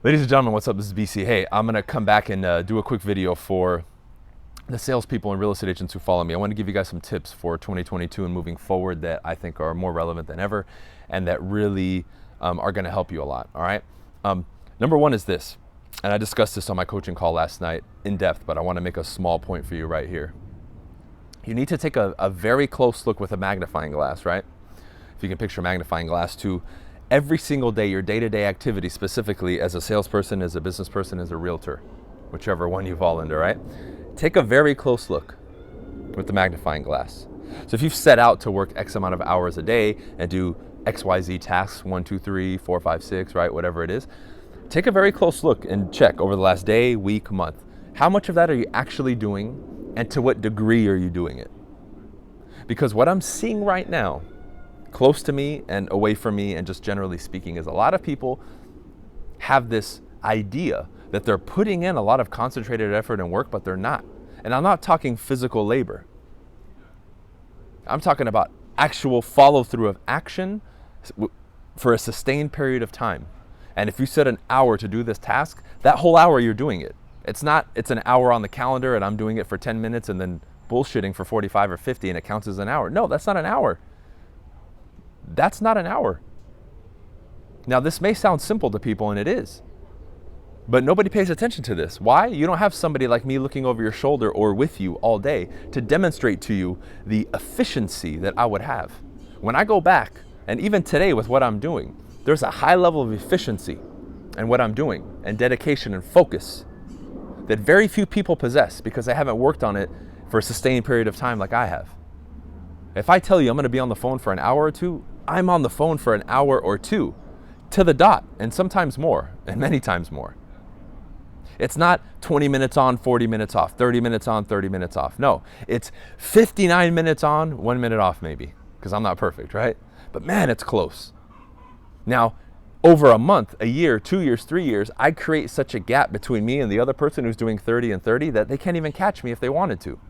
Ladies and gentlemen, what's up? This is BC. Hey, I'm going to come back and do a quick video for the salespeople and real estate agents who follow me. I want to give you guys some tips for 2022 and moving forward that I think are more relevant than ever and that really are going to help you a lot, all right? Number one is this, and I discussed this on my coaching call last night in depth, but I want to make a small point for you right here. You need to take a very close look with a magnifying glass, right? If you can picture a magnifying glass to every single day, your day-to-day activity, specifically as a salesperson, as a business person, as a realtor, whichever one you fall into, right? Take a very close look with the magnifying glass. So if you've set out to work X amount of hours a day and do XYZ tasks, 1, 2, 3, 4, 5, 6, right? Whatever it is, take a very close look and check over the last day, week, month. How much of that are you actually doing and to what degree are you doing it? Because what I'm seeing right now, close to me and away from me and just generally speaking, is a lot of people have this idea that they're putting in a lot of concentrated effort and work, but they're not. And I'm not talking physical labor. I'm talking about actual follow through of action for a sustained period of time. And if you set an hour to do this task, that whole hour you're doing it. It's an hour on the calendar and I'm doing it for 10 minutes and then bullshitting for 45 or 50 and it counts as an hour. No, that's not an hour. That's not an hour. Now, this may sound simple to people, and it is, but nobody pays attention to this. Why? You don't have somebody like me looking over your shoulder or with you all day to demonstrate to you the efficiency that I would have. When I go back, and even today with what I'm doing, there's a high level of efficiency in what I'm doing and dedication and focus that very few people possess because they haven't worked on it for a sustained period of time like I have. If I tell you I'm going to be on the phone for an hour or two, I'm on the phone for an hour or two to the dot, and sometimes more, and many times more. It's not 20 minutes on, 40 minutes off, 30 minutes on, 30 minutes off. No, it's 59 minutes on, 1 minute off maybe, because I'm not perfect, right? But man, it's close. Now, over a month, a year, 2 years, 3 years, I create such a gap between me and the other person who's doing 30 and 30 that they can't even catch me if they wanted to.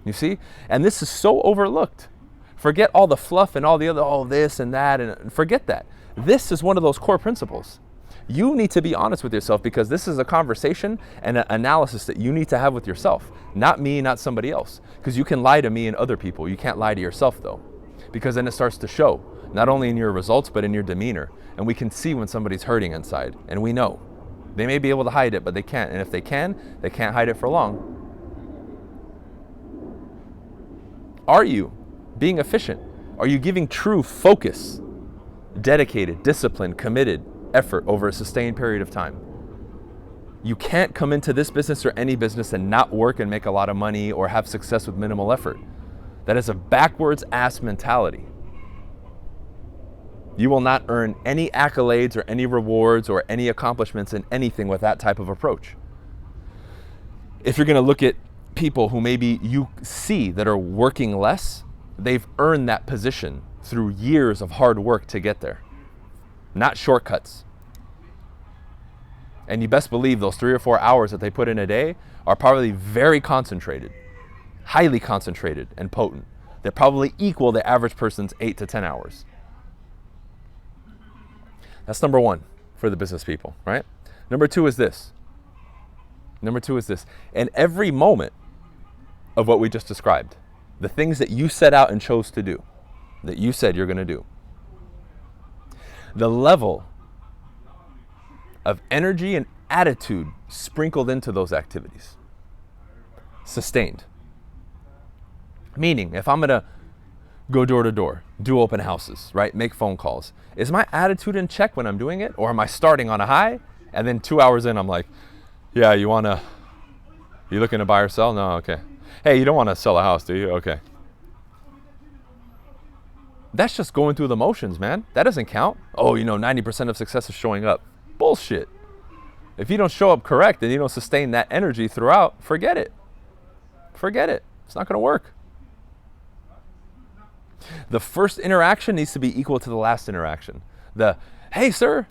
You see? And this is so overlooked. Forget all the fluff and all the other, oh, this and that, and forget that. This is one of those core principles. You need to be honest with yourself because this is a conversation and an analysis that you need to have with yourself. Not me, not somebody else. Because you can lie to me and other people. You can't lie to yourself though. Because then it starts to show, not only in your results, but in your demeanor. And we can see when somebody's hurting inside. And we know. They may be able to hide it, but they can't. And if they can't hide it for long. Are you being efficient? Are you giving true focus, dedicated, disciplined, committed effort over a sustained period of time? You can't come into this business or any business and not work and make a lot of money or have success with minimal effort. That is a backwards ass mentality. You will not earn any accolades or any rewards or any accomplishments in anything with that type of approach. If you're going to look at people who maybe you see that are working less, they've earned that position through years of hard work to get there, not shortcuts. And you best believe those 3 or 4 hours that they put in a day are probably very concentrated, highly concentrated and potent. They probably equal the average person's 8 to 10 hours. That's number one for the business people, right? Number two is this. In every moment of what we just described, the things that you set out and chose to do, that you said you're going to do, the level of energy and attitude sprinkled into those activities, sustained. Meaning, if I'm going to go door to door, do open houses, right? Make phone calls, is my attitude in check when I'm doing it? Or am I starting on a high and then 2 hours in, I'm like, yeah, you looking to buy or sell? No, okay. Hey, you don't want to sell a house, do you? Okay. That's just going through the motions, man. That doesn't count. Oh, 90% of success is showing up. Bullshit. If you don't show up correct and you don't sustain that energy throughout, forget it. It's not going to work. The first interaction needs to be equal to the last interaction. The, hey, sir.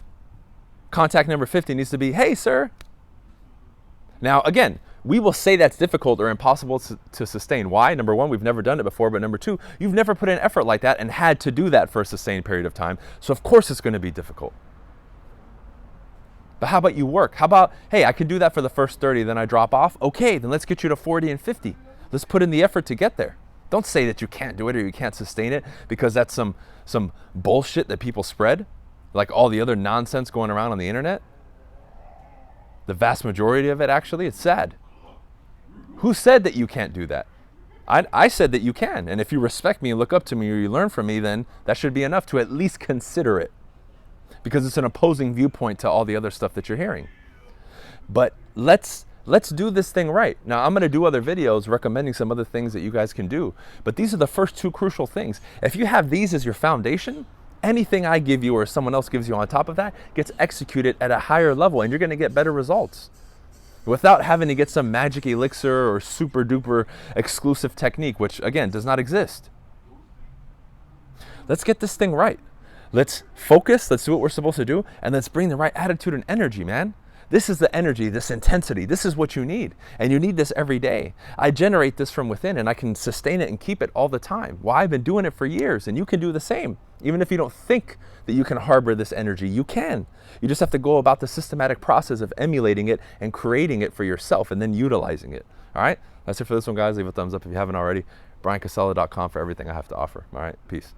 Contact number 50 needs to be, hey, sir. Now, again, we will say that's difficult or impossible to sustain. Why? Number one, we've never done it before, but number two, you've never put in effort like that and had to do that for a sustained period of time. So of course it's going to be difficult. But how about you work? How about, hey, I can do that for the first 30, then I drop off. Okay, then let's get you to 40 and 50. Let's put in the effort to get there. Don't say that you can't do it or you can't sustain it because that's some bullshit that people spread, like all the other nonsense going around on the internet. The vast majority of it, actually, it's sad. Who said that you can't do that? I said that you can. And if you respect me and look up to me or you learn from me, then that should be enough to at least consider it, because it's an opposing viewpoint to all the other stuff that you're hearing. But let's do this thing right. Now, I'm going to do other videos recommending some other things that you guys can do, but these are the first two crucial things. If you have these as your foundation, anything I give you or someone else gives you on top of that gets executed at a higher level, and you're going to get better results without having to get some magic elixir or super duper exclusive technique, which again does not exist. Let's get this thing right. Let's focus, let's do what we're supposed to do, and let's bring the right attitude and energy, man. This is the energy, this intensity, this is what you need. And you need this every day. I generate this from within and I can sustain it and keep it all the time. Well, I've been doing it for years and you can do the same. Even if you don't think that you can harbor this energy, you can. You just have to go about the systematic process of emulating it and creating it for yourself and then utilizing it. All right, that's it for this one, guys. Leave a thumbs up if you haven't already. BryanCasella.com for everything I have to offer. All right, peace.